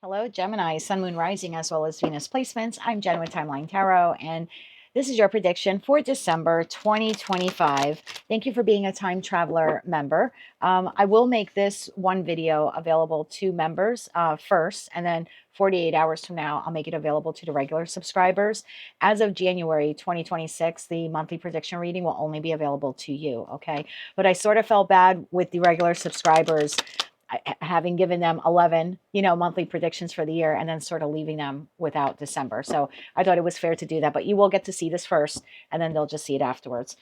Hello, Gemini, Sun, Moon, Rising, as well as Venus placements. I'm Jen with Timeline Tarot, and this is your prediction for December 2025. Thank you for being a Time Traveler member. I will make this one video available to members first, and then 48 hours from now, I'll make it available to the regular subscribers. As of January 2026, the monthly prediction reading will only be available to you, okay? But I sort of felt bad with the regular subscribers having given them 11, monthly predictions for the year and then sort of leaving them without December. So I thought it was fair to do that, but you will get to see this first and then they'll just see it afterwards.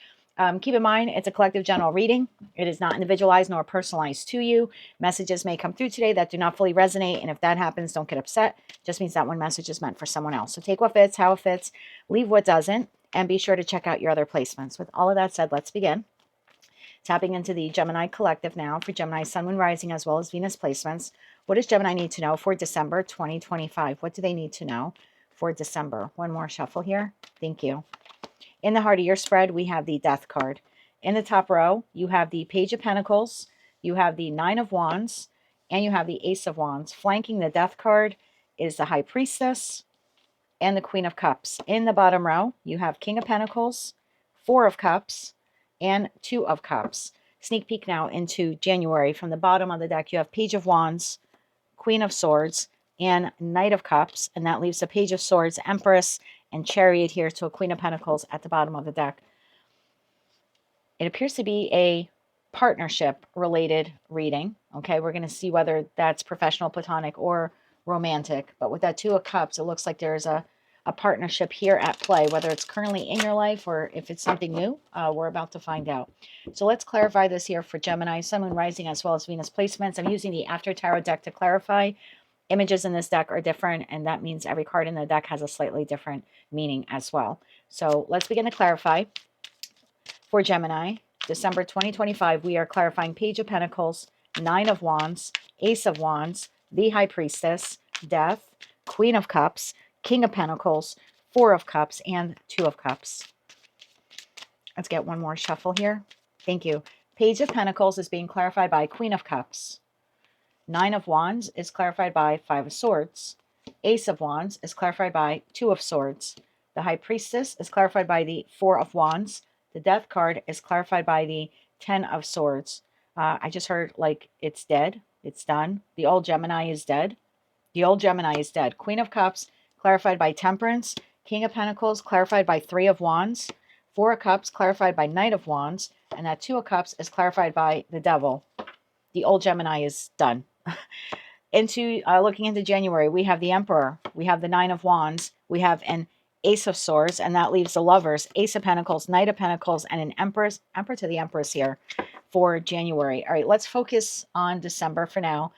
Keep in mind, it's a collective general reading. It is not individualized nor personalized to you. Messages may come through today that do not fully resonate. And if that happens, don't get upset. It just means that one message is meant for someone else. So take what fits, how it fits, leave what doesn't, and be sure to check out your other placements. With all of that said, let's begin. Tapping into the Gemini collective now for Gemini, Sun, Moon, Rising, as well as Venus placements. What does Gemini need to know for December 2025? What do they need to know for December? One more shuffle here. Thank you. In the heart of your spread, we have the Death card. In the top row, you have the Page of Pentacles, you have the Nine of Wands, and you have the Ace of Wands. Flanking the Death card is the High Priestess and the Queen of Cups. In the bottom row, you have King of Pentacles, Four of Cups, and Two of Cups. Sneak peek now into January. From the bottom of the deck, you have Page of Wands, Queen of Swords, and Knight of Cups. And that leaves a Page of Swords, Empress, and Chariot here to a Queen of Pentacles at the bottom of the deck. It appears to be a partnership-related reading. Okay, we're going to see whether that's professional, platonic, or romantic. But with that Two of Cups, it looks like there's a partnership here at play, whether it's currently in your life or if it's something new. We're about to find out. So let's clarify this here for Gemini, Sun, Moon, Rising, as well as Venus placements. I'm using the After Tarot deck to clarify. Images in this deck are different, and that means every card in the deck has a slightly different meaning as well. So let's begin to clarify. For Gemini, December 2025, we are clarifying Page of Pentacles, Nine of Wands, Ace of Wands, the High Priestess, Death, Queen of Cups, King of Pentacles, Four of Cups, and Two of Cups. Let's get one more shuffle here. Thank you. Page of Pentacles is being clarified by Queen of Cups. Nine of Wands is clarified by Five of Swords. Ace of Wands is clarified by Two of Swords. The High Priestess is clarified by the Four of Wands. The Death card is clarified by the Ten of Swords. I just heard like it's dead. It's done. The old Gemini is dead. The old Gemini is dead. Queen of Cups clarified by Temperance. King of Pentacles clarified by Three of Wands. Four of Cups clarified by Knight of Wands. And that Two of Cups is clarified by the Devil. The old Gemini is done. Looking into January, we have the Emperor. We have the Nine of Wands. We have an Ace of Swords, and that leaves the Lovers, Ace of Pentacles, Knight of Pentacles, and an Emperor to the Empress here for January. All right, let's focus on December for now.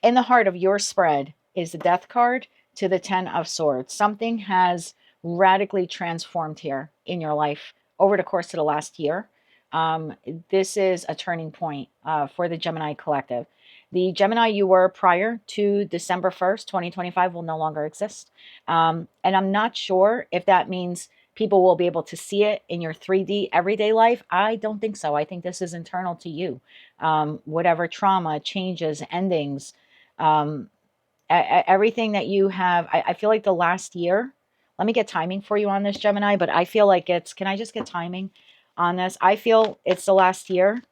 In the heart of your spread is the Death card to the Ten of Swords. Something has radically transformed here in your life over the course of the last year. This is a turning point for the Gemini collective. The Gemini you were prior to December 1st, 2025 will no longer exist. And I'm not sure if that means people will be able to see it in your 3D everyday life. I don't think so. I think this is internal to you. Whatever trauma, changes, endings, everything that you have. I feel like the last year, let me get timing for you on this, Gemini, but I feel like can I just get timing on this? I feel it's the last year.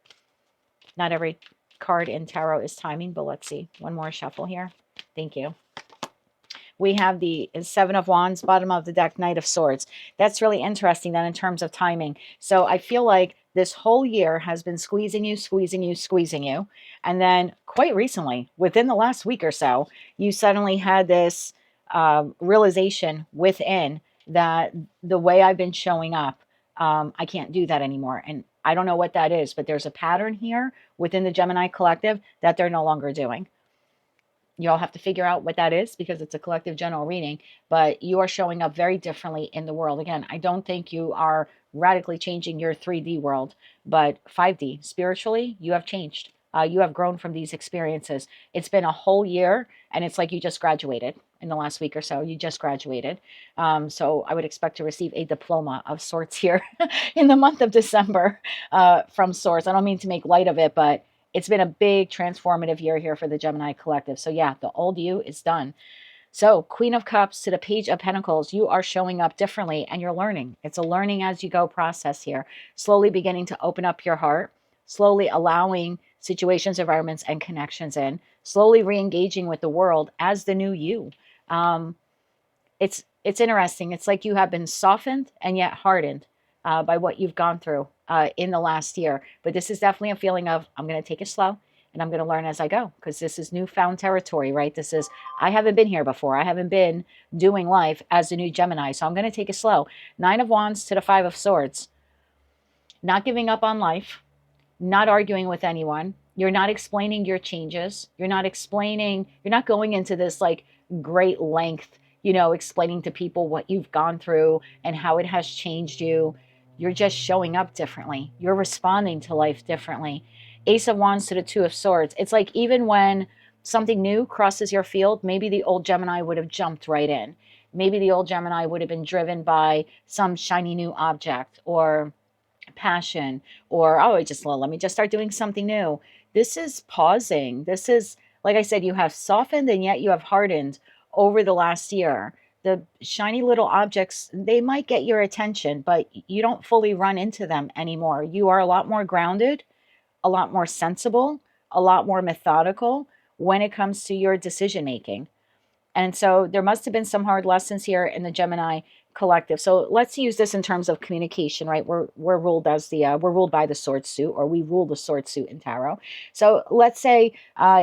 Not every card in tarot is timing, but let's see. One more shuffle here. Thank you. We have the Seven of Wands, bottom of the deck, Knight of Swords. That's really interesting then in terms of timing. So I feel like this whole year has been squeezing you, squeezing you, squeezing you. And then quite recently, within the last week or so, you suddenly had this realization within that the way I've been showing up, I can't do that anymore. And I don't know what that is, but there's a pattern here within the Gemini collective that they're no longer doing. You all have to figure out what that is because it's a collective general reading, but you are showing up very differently in the world. Again, I don't think you are radically changing your 3D world, but 5D, spiritually, you have changed. You have grown from these experiences. It's been a whole year, and it's like you just graduated in the last week or so. You just graduated. So I would expect to receive a diploma of sorts here in the month of December from sorts. I don't mean to make light of it, but it's been a big transformative year here for the Gemini collective. So yeah, the old you is done. So Queen of Cups to the Page of Pentacles, you are showing up differently and you're learning. It's a learning as you go process here. Slowly beginning to open up your heart, slowly allowing situations, environments, and connections in, slowly re-engaging with the world as the new you. It's interesting. It's like you have been softened and yet hardened by what you've gone through in the last year. But this is definitely a feeling of, I'm going to take it slow and I'm going to learn as I go, because this is newfound territory, right? This is, I haven't been here before. I haven't been doing life as a new Gemini. So I'm going to take it slow. 9 of Wands to the 5 of Swords. Not giving up on life, not arguing with anyone. You're not explaining your changes. You're not explaining, you're not going into this like great length, explaining to people what you've gone through and how it has changed you. You're just showing up differently. You're responding to life differently. Ace of Wands to the 2 of Swords. It's like even when something new crosses your field, maybe the old Gemini would have jumped right in. Maybe the old Gemini would have been driven by some shiny new object or passion, or, oh, let me just start doing something new. This is pausing. This is, like I said, you have softened and yet you have hardened over the last year. The shiny little objects, they might get your attention, but you don't fully run into them anymore. You are a lot more grounded, a lot more sensible, a lot more methodical when it comes to your decision making. And so there must have been some hard lessons here in the Gemini collective. So let's use this in terms of communication, right? We're ruled as we're ruled by the sword suit, or we rule the sword suit in tarot. So let's say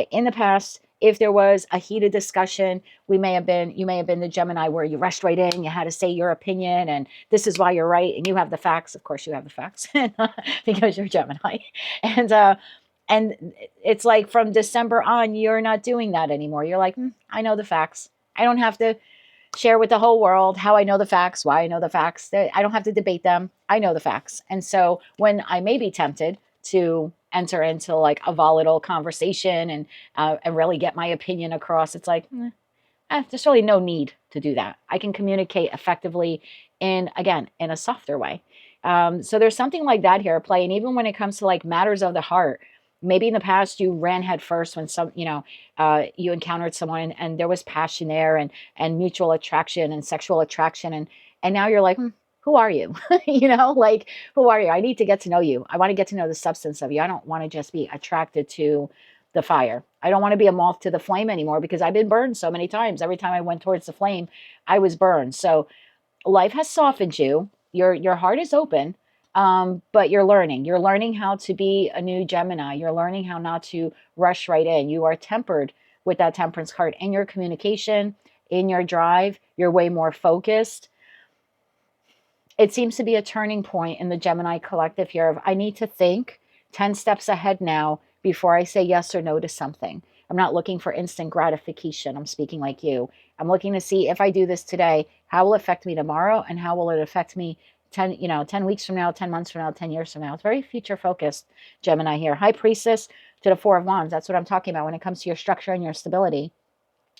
in the past, if there was a heated discussion, you may have been the Gemini where you rushed right in, you had to say your opinion, and this is why you're right, and you have the facts. Of course, you have the facts because you're Gemini, and it's like from December on, you're not doing that anymore. You're like, I know the facts. I don't have to share with the whole world how I know the facts, why I know the facts. I don't have to debate them. I know the facts. And so when I may be tempted to enter into like a volatile conversation and really get my opinion across, it's like, there's really no need to do that. I can communicate effectively in a softer way. So there's something like that here at play. And even when it comes to like matters of the heart, maybe in the past you ran head first when you encountered someone and there was passion there and mutual attraction and sexual attraction. And now you're like, who are you? Like, who are you? I need to get to know you. I want to get to know the substance of you. I don't want to just be attracted to the fire. I don't want to be a moth to the flame anymore, because I've been burned so many times. Every time I went towards the flame, I was burned. So life has softened you. Your heart is open. But you're learning how to be a new Gemini. You're learning how not to rush right in. You are tempered with that temperance card in your communication, in your drive. You're way more focused. It seems to be a turning point in the Gemini collective here of, I need to think 10 steps ahead now before I say yes or no to something. I'm not looking for instant gratification. I'm speaking like you. I'm looking to see, if I do this today, how will it affect me tomorrow, and how will it affect me 10 weeks from now, 10 months from now, 10 years from now. It's very future focused, Gemini here. High Priestess to the 4 of Wands. That's what I'm talking about when it comes to your structure and your stability.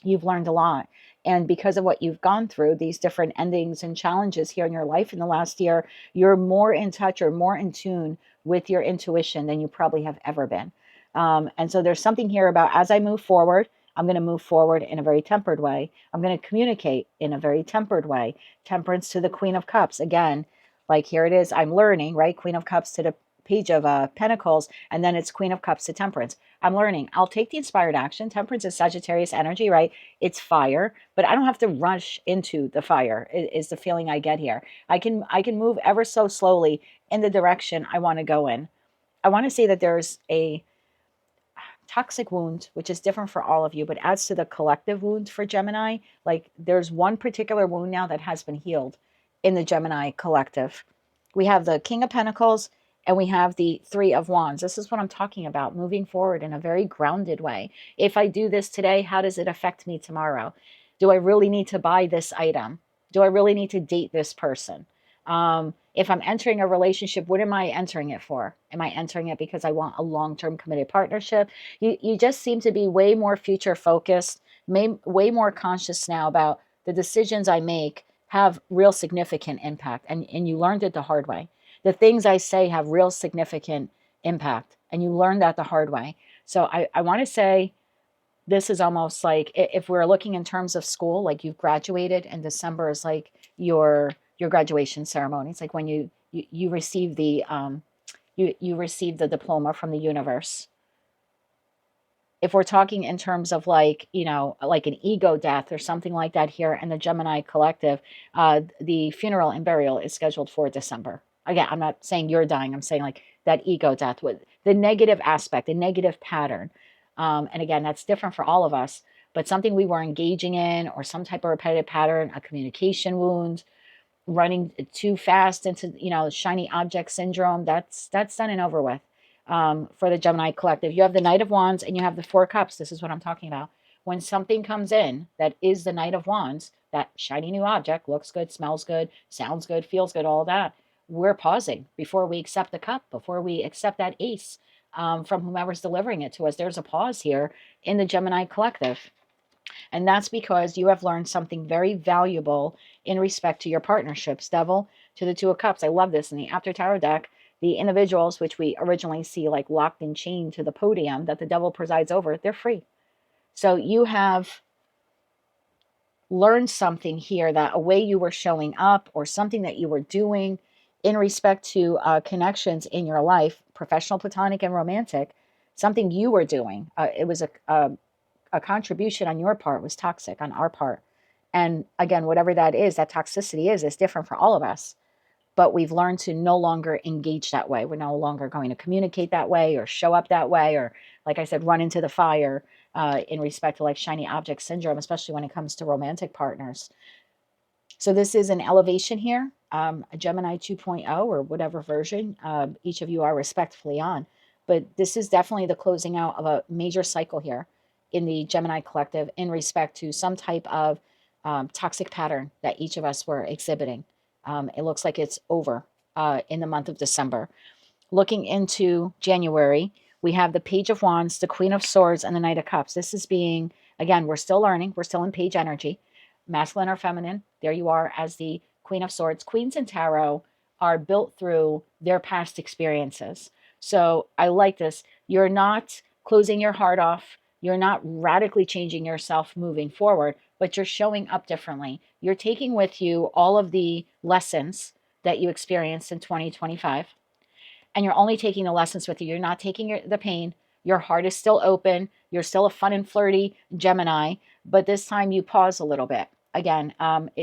You've learned a lot. And because of what you've gone through, these different endings and challenges here in your life in the last year, you're more in touch or more in tune with your intuition than you probably have ever been. And so there's something here about, as I move forward, I'm going to move forward in a very tempered way. I'm going to communicate in a very tempered way. Temperance to the Queen of Cups. Again, like here it is, I'm learning, right? Queen of Cups to the Page of Pentacles, and then it's Queen of Cups to Temperance. I'm learning. I'll take the inspired action. Temperance is Sagittarius energy, right? It's fire, but I don't have to rush into the fire, is the feeling I get here. I can move ever so slowly in the direction I want to go in. I want to say that there's a toxic wound, which is different for all of you, but adds to the collective wound for Gemini. Like there's one particular wound now that has been healed in the Gemini collective. We have the King of Pentacles and we have the 3 of Wands. This is what I'm talking about, moving forward in a very grounded way. If I do this today, how does it affect me tomorrow? Do I really need to buy this item? Do I really need to date this person? If I'm entering a relationship, what am I entering it for? Am I entering it because I want a long-term committed partnership? You just seem to be way more future focused, way more conscious now about the decisions I make have real significant impact. And you learned it the hard way. The things I say have real significant impact. And you learn that the hard way. So I want to say this is almost like if we're looking in terms of school, like you've graduated and December is like your graduation ceremony. It's like when you receive the you receive the diploma from the universe. If we're talking in terms of like, you know, like an ego death or something like that here in the Gemini collective, the funeral and burial is scheduled for December. Again, I'm not saying you're dying. I'm saying like that ego death with the negative aspect, the negative pattern. And again, that's different for all of us, but something we were engaging in or some type of repetitive pattern, a communication wound, running too fast into, you know, shiny object syndrome, that's done and over with. For the Gemini collective, you have the Knight of Wands and you have the Four Cups. This is what I'm talking about. When something comes in that is the Knight of Wands, that shiny new object, looks good, smells good, sounds good, feels good, all that, we're pausing before we accept the cup, before we accept that ace from whomever's delivering it to us. There's a pause here in the Gemini collective. And that's because you have learned something very valuable in respect to your partnerships. Devil to the Two of Cups. I love this. In the After Tarot deck, the individuals, which we originally see like locked and chained to the podium that the devil presides over, they're free. So you have learned something here, that a way you were showing up or something that you were doing in respect to connections in your life, professional, platonic, and romantic, something you were doing. It was a contribution on your part was toxic on our part. And again, whatever that is, that toxicity is different for all of us. But we've learned to no longer engage that way. We're no longer going to communicate that way or show up that way, or, like I said, run into the fire in respect to like shiny object syndrome, especially when it comes to romantic partners. So this is an elevation here, a Gemini 2.0 or whatever version each of you are respectfully on. But this is definitely the closing out of a major cycle here in the Gemini collective in respect to some type of toxic pattern that each of us were exhibiting. It looks like it's over in the month of December. Looking into January, we have the Page of Wands, the Queen of Swords, and the Knight of Cups. This is being, again, we're still learning. We're still in page energy. Masculine or feminine. There you are as the Queen of Swords. Queens in tarot are built through their past experiences. So I like this. You're not closing your heart off. You're not radically changing yourself moving forward, but you're showing up differently. You're taking with you all of the lessons that you experienced in 2025, and you're only taking the lessons with you. You're not taking the pain. Your heart is still open. You're still a fun and flirty Gemini, but this time you pause a little bit. Again,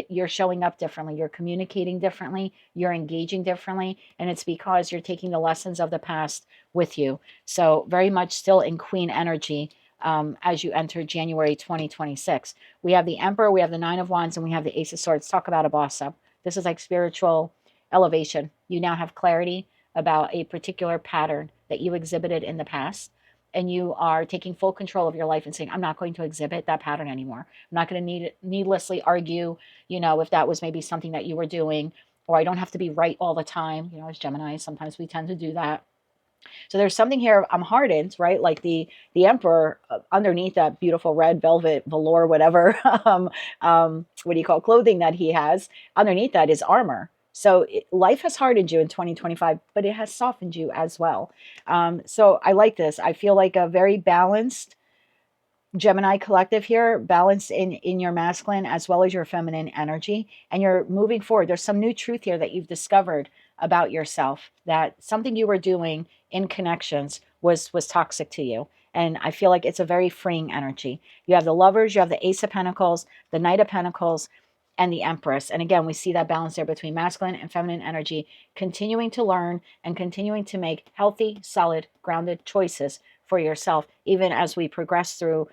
you're showing up differently. You're communicating differently. You're engaging differently. And it's because you're taking the lessons of the past with you. So very much still in Queen energy as you enter January 2026. We have the Emperor, we have the Nine of Wands, and we have the Ace of Swords. Talk about a boss up. This is like spiritual elevation. You now have clarity about a particular pattern that you exhibited in the past. And you are taking full control of your life and saying, I'm not going to exhibit that pattern anymore. I'm not going to needlessly argue, you know, if that was maybe something that you were doing, or I don't have to be right all the time. You know, as Gemini, sometimes we tend to do that. So there's something here. I'm hardened, right? Like the Emperor underneath that beautiful red velvet velour, whatever, what do you call clothing that he has? Underneath that is armor. So life has hardened you in 2025, but it has softened you as well. So I like this. I feel like a very balanced Gemini collective here, balanced in your masculine as well as your feminine energy, and you're moving forward. There's some new truth here that you've discovered about yourself, that something you were doing in connections was toxic to you. And I feel like it's a very freeing energy. You have the Lovers, you have the Ace of Pentacles, the Knight of Pentacles, and the Empress. And again, we see that balance there between masculine and feminine energy, continuing to learn and continuing to make healthy, solid, grounded choices for yourself, even as we progress through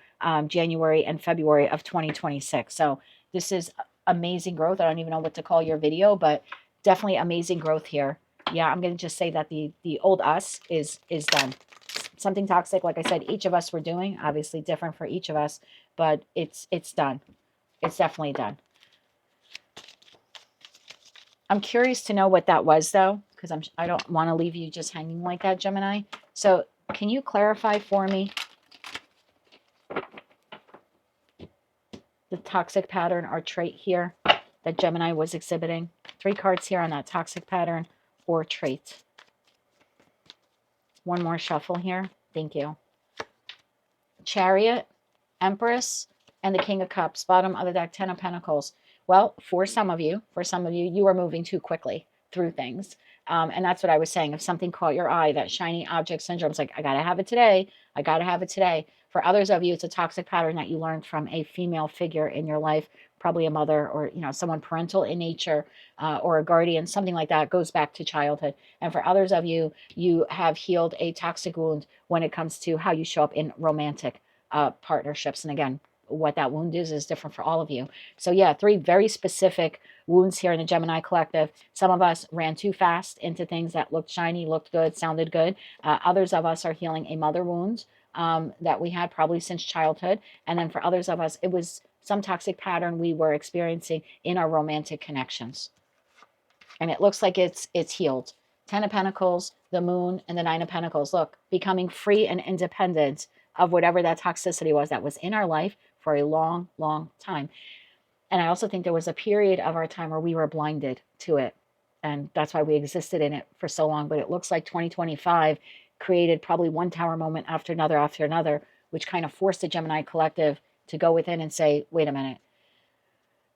January and February of 2026. So this is amazing growth. I don't even know what to call your video, but definitely amazing growth here. Yeah, I'm going to just say that the old us is done. Something toxic, like I said, each of us were doing, obviously different for each of us, but it's done. It's definitely done. I'm curious to know what that was, though, because I don't want to leave you just hanging like that, Gemini. So can you clarify for me the toxic pattern or trait here that Gemini was exhibiting? 3 cards here on that toxic pattern or trait. One more shuffle here. Thank you. Chariot, Empress, and the King of Cups. Bottom of the deck, Ten of Pentacles. Well, for some of you, you are moving too quickly through things. And that's what I was saying. If something caught your eye, that shiny object syndrome, it's like, I got to have it today. I got to have it today. For others of you, it's a toxic pattern that you learned from a female figure in your life, probably a mother or, someone parental in nature, or a guardian, something like that. It goes back to childhood. And for others of you, you have healed a toxic wound when it comes to how you show up in romantic partnerships. And again, what that wound is different for all of you. So yeah, 3 very specific wounds here in the Gemini collective. Some of us ran too fast into things that looked shiny, looked good, sounded good. Others of us are healing a mother wound that we had probably since childhood. And then for others of us, it was some toxic pattern we were experiencing in our romantic connections. And it looks like it's healed. 10 of Pentacles, the Moon, and the 9 of Pentacles. Look, becoming free and independent of whatever that toxicity was that was in our life for a long, long time. And I also think there was a period of our time where we were blinded to it. And that's why we existed in it for so long. But it looks like 2025 created probably one tower moment after another, which kind of forced the Gemini collective to go within and say, wait a minute,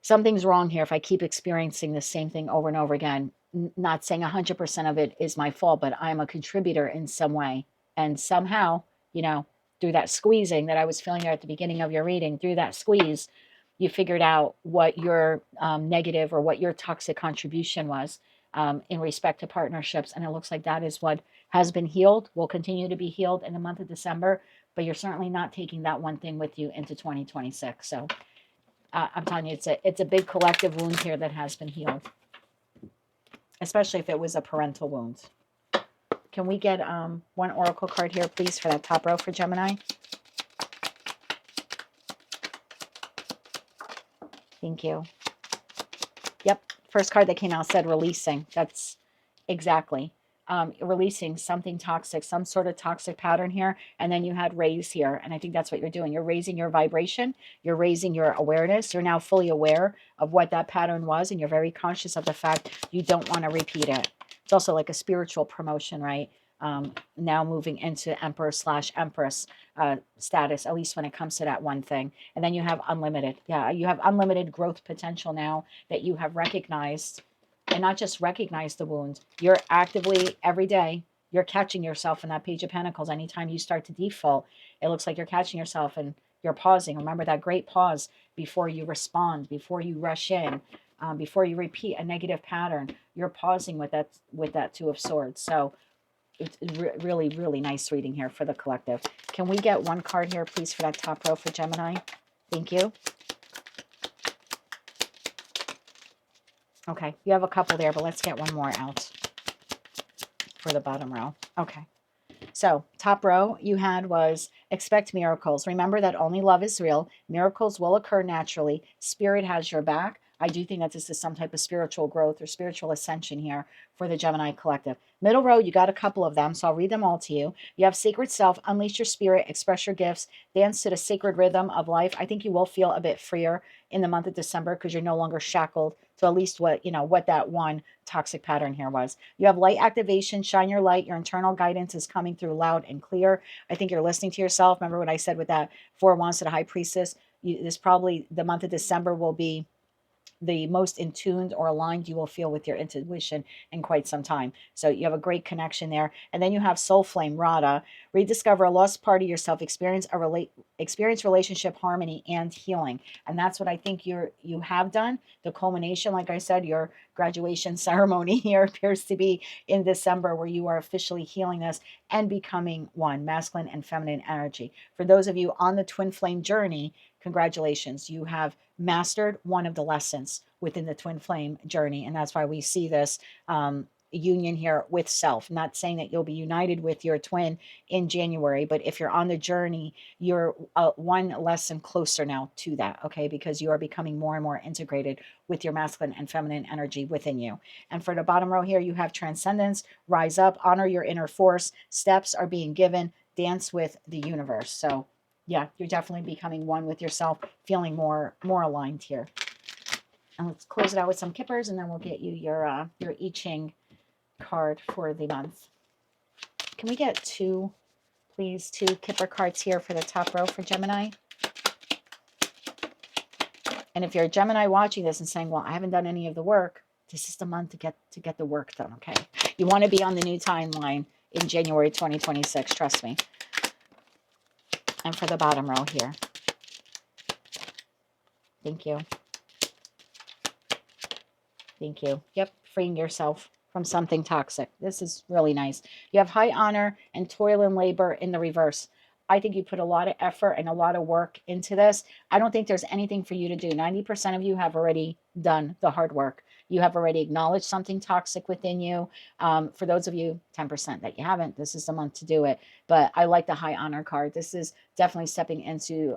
something's wrong here if I keep experiencing the same thing over and over again. Not saying 100% of it is my fault, but I'm a contributor in some way. And somehow, through that squeezing that I was feeling there at the beginning of your reading, through that squeeze, you figured out what your negative or what your toxic contribution was in respect to partnerships. And it looks like that is what has been healed, will continue to be healed in the month of December. But you're certainly not taking that one thing with you into 2026. So I'm telling you, it's a big collective wound here that has been healed, especially if it was a parental wound. Can we get one oracle card here, please, for that top row for Gemini? Thank you. Yep. First card that came out said releasing. That's exactly. Releasing something toxic, some sort of toxic pattern here. And then you had raise here. And I think that's what you're doing. You're raising your vibration. You're raising your awareness. You're now fully aware of what that pattern was. And you're very conscious of the fact you don't want to repeat it. It's also like a spiritual promotion, right? Now moving into Emperor/Empress status, at least when it comes to that one thing. And then you have unlimited. Yeah, you have unlimited growth potential now that you have recognized. And not just recognize the wound. You're actively, every day, you're catching yourself in that Page of Pentacles. Anytime you start to default, it looks like you're catching yourself and you're pausing. Remember that great pause before you respond, before you rush in, before you repeat a negative pattern. You're pausing with that Two of Swords. So it's really, really nice reading here for the collective. Can we get one card here, please, for that top row for Gemini? Thank you. Okay, you have a couple there, but let's get one more out for the bottom row. Okay, so top row you had was expect miracles. Remember that only love is real. Miracles will occur naturally. Spirit has your back. I do think that this is some type of spiritual growth or spiritual ascension here for the Gemini collective. Middle row, you got a couple of them, so I'll read them all to you. You have sacred self, unleash your spirit, express your gifts, dance to the sacred rhythm of life. I think you will feel a bit freer in the month of December because you're no longer shackled to at least what that one toxic pattern here was. You have light activation, shine your light. Your internal guidance is coming through loud and clear. I think you're listening to yourself. Remember what I said with that 4 wands to the high priestess? This probably the month of December will be the most in tuned or aligned you will feel with your intuition in quite some time. So you have a great connection there. And then you have Soul Flame, Radha. Rediscover a lost part of yourself. Experience relationship harmony and healing. And that's what I think you have done. The culmination, like I said, your graduation ceremony here appears to be in December, where you are officially healing this and becoming one, masculine and feminine energy. For those of you on the twin flame journey, congratulations. You have mastered one of the lessons within the twin flame journey. And that's why we see this union here with self. Not saying that you'll be united with your twin in January, but if you're on the journey, you're one lesson closer now to that, okay? Because you are becoming more and more integrated with your masculine and feminine energy within you. And for the bottom row here, you have transcendence, rise up, honor your inner force, steps are being given, dance with the universe. So yeah, you're definitely becoming one with yourself, feeling more aligned here. And let's close it out with some kippers, and then we'll get you your I Ching card for the month. Can we get two, please? Two Kipper cards here for the top row for Gemini. And if you're a Gemini watching this and saying, well, I haven't done any of the work, this is the month to get the work done, okay? You want to be on the new timeline in January 2026, trust me. And for the bottom row here. Thank you. Thank you. Yep, freeing yourself from something toxic. This is really nice. You have high honor and toil and labor in the reverse. I think you put a lot of effort and a lot of work into this. I don't think there's anything for you to do. 90% of you have already done the hard work. You have already acknowledged something toxic within you. For those of you, 10% that you haven't, this is the month to do it. But I like the high honor card. This is definitely stepping into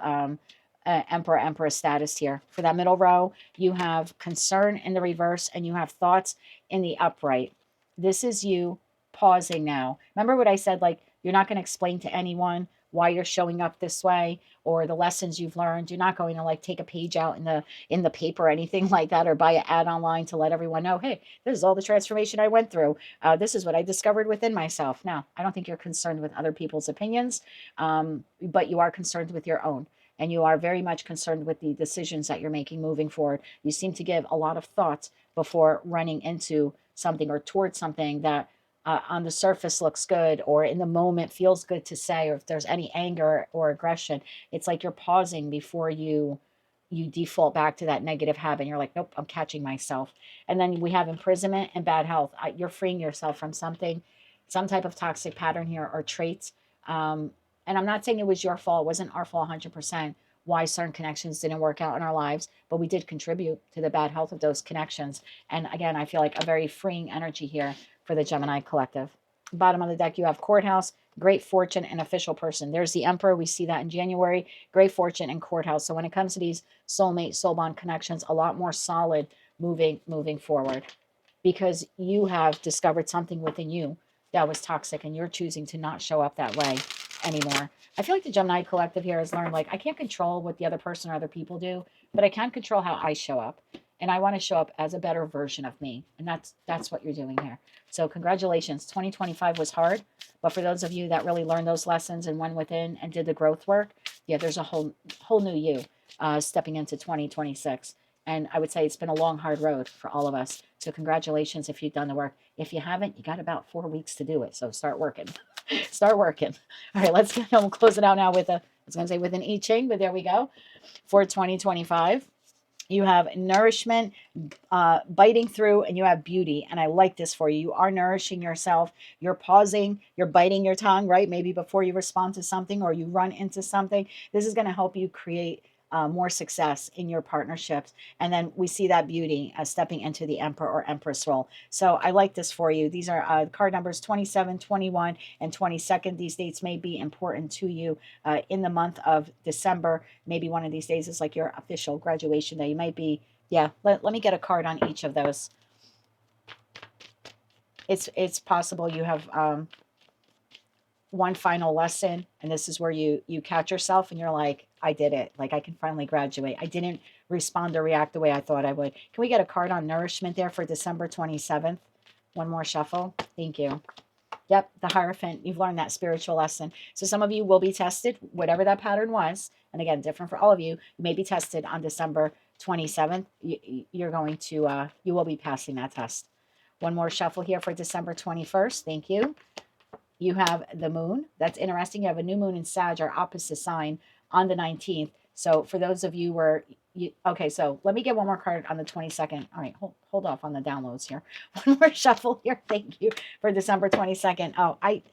Emperor, Empress status here. For that middle row, you have concern in the reverse and you have thoughts in the upright. This is you pausing now. Remember what I said, like, you're not going to explain to anyone why you're showing up this way or the lessons you've learned. You're not going to like take a page out in the paper or anything like that, or buy an ad online to let everyone know, hey, this is all the transformation I went through. This is what I discovered within myself. Now, I don't think you're concerned with other people's opinions, but you are concerned with your own. And you are very much concerned with the decisions that you're making moving forward. You seem to give a lot of thought before running into something or towards something that on the surface looks good or in the moment feels good to say, or if there's any anger or aggression, it's like you're pausing before you default back to that negative habit. You're like, nope, I'm catching myself. And then we have imprisonment and bad health. You're freeing yourself from something, some type of toxic pattern here or traits. And I'm not saying it was your fault. It wasn't our fault 100% why certain connections didn't work out in our lives, but we did contribute to the bad health of those connections. And again, I feel like a very freeing energy here for the Gemini collective. Bottom of the deck, you have courthouse, great fortune, and official person. There's the Emperor. We see that in January. Great fortune and courthouse. So when it comes to these soulmate, soul bond connections, a lot more solid moving forward, because you have discovered something within you that was toxic and you're choosing to not show up that way anymore. I feel like the Gemini collective here has learned, like, I can't control what the other person or other people do, but I can control how I show up. And I want to show up as a better version of me. And that's what you're doing here. So congratulations. 2025 was hard, but for those of you that really learned those lessons and went within and did the growth work, yeah, there's a whole new you stepping into 2026. And I would say it's been a long, hard road for all of us. So congratulations if you've done the work. If you haven't, you got about 4 weeks to do it. So start working. Start working. All right, we'll close it out now with I was going to say with an I Ching, but there we go. For 2025, you have nourishment, biting through, and you have beauty. And I like this for you. You are nourishing yourself. You're pausing. You're biting your tongue, right? Maybe before you respond to something or you run into something. This is going to help you create more success in your partnerships. And then we see that beauty stepping into the Emperor or Empress role. So I like this for you. These are card numbers 27, 21, and 22nd. These dates may be important to you in the month of December. Maybe one of these days is like your official graduation day. You might be, yeah, let me get a card on each of those. It's possible you have one final lesson, and this is where you catch yourself and you're like, I did it. Like, I can finally graduate. I didn't respond or react the way I thought I would. Can we get a card on nourishment there for December 27th? One more shuffle. Thank you. Yep, the Hierophant. You've learned that spiritual lesson. So some of you will be tested, whatever that pattern was. And again, different for all of you. You may be tested on December 27th. You're going to, you will be passing that test. One more shuffle here for December 21st. Thank you. You have the moon. That's interesting. You have a new moon in Sag, our opposite sign, on the 19th. So for those of you where okay, so let me get one more card on the 22nd. All right, hold off on the downloads here. One more shuffle here. Thank you for December 22nd. Oh, I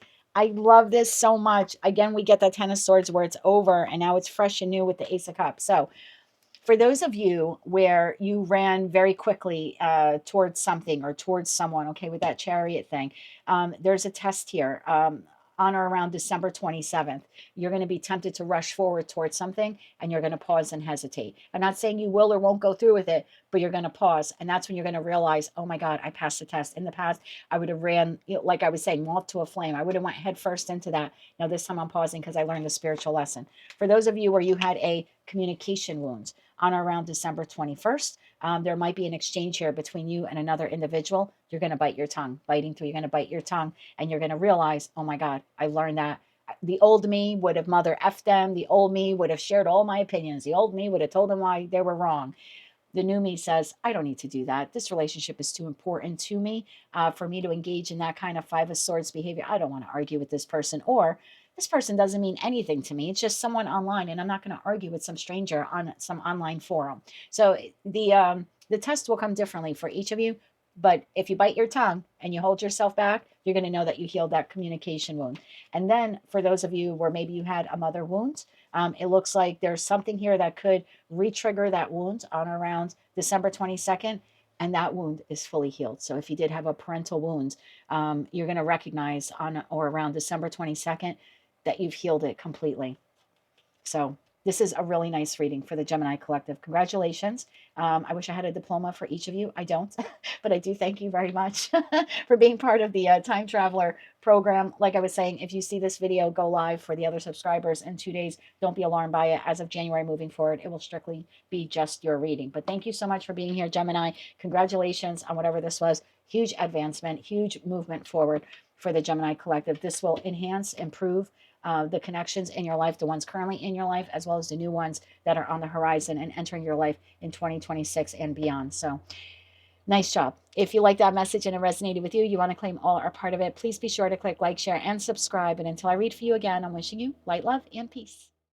love this so much. Again, we get that Ten of Swords where it's over and now it's fresh and new with the Ace of Cups. So for those of you where you ran very quickly towards something or towards someone, okay, with that Chariot thing, there's a test here. On or around December 27th, you're going to be tempted to rush forward towards something and you're going to pause and hesitate. I'm not saying you will or won't go through with it, but you're going to pause. And that's when you're going to realize, oh my God, I passed the test. In the past, I would have ran, like I was saying, moth to a flame. I would have went head first into that. Now this time I'm pausing because I learned a spiritual lesson. For those of you where you had a communication wound on or around December 21st, there might be an exchange here between you and another individual. You're going to bite your tongue. Biting through, you're going to bite your tongue, and you're going to realize, oh my God, I learned that. The old me would have mother effed them. The old me would have shared all my opinions. The old me would have told them why they were wrong. The new me says, I don't need to do that. This relationship is too important to me for me to engage in that kind of Five of Swords behavior. I don't want to argue with this person, or this person doesn't mean anything to me. It's just someone online, and I'm not going to argue with some stranger on some online forum. So the test will come differently for each of you. But if you bite your tongue and you hold yourself back, you're going to know that you healed that communication wound. And then for those of you where maybe you had a mother wound, it looks like there's something here that could re-trigger that wound on or around December 22nd, and that wound is fully healed. So if you did have a parental wound, you're going to recognize on or around December 22nd that you've healed it completely. So this is a really nice reading for the Gemini Collective. Congratulations. I wish I had a diploma for each of you. I don't, but I do thank you very much for being part of the Time Traveler program. Like I was saying, if you see this video go live for the other subscribers in 2 days, don't be alarmed by it. As of January moving forward, it will strictly be just your reading. But thank you so much for being here, Gemini. Congratulations on whatever this was. Huge advancement, huge movement forward for the Gemini Collective. This will enhance, improve the connections in your life, the ones currently in your life, as well as the new ones that are on the horizon and entering your life in 2026 and beyond. So nice job. If you like that message and it resonated with you, you want to claim all or part of it, please be sure to click like, share, and subscribe. And until I read for you again, I'm wishing you light, love, and peace.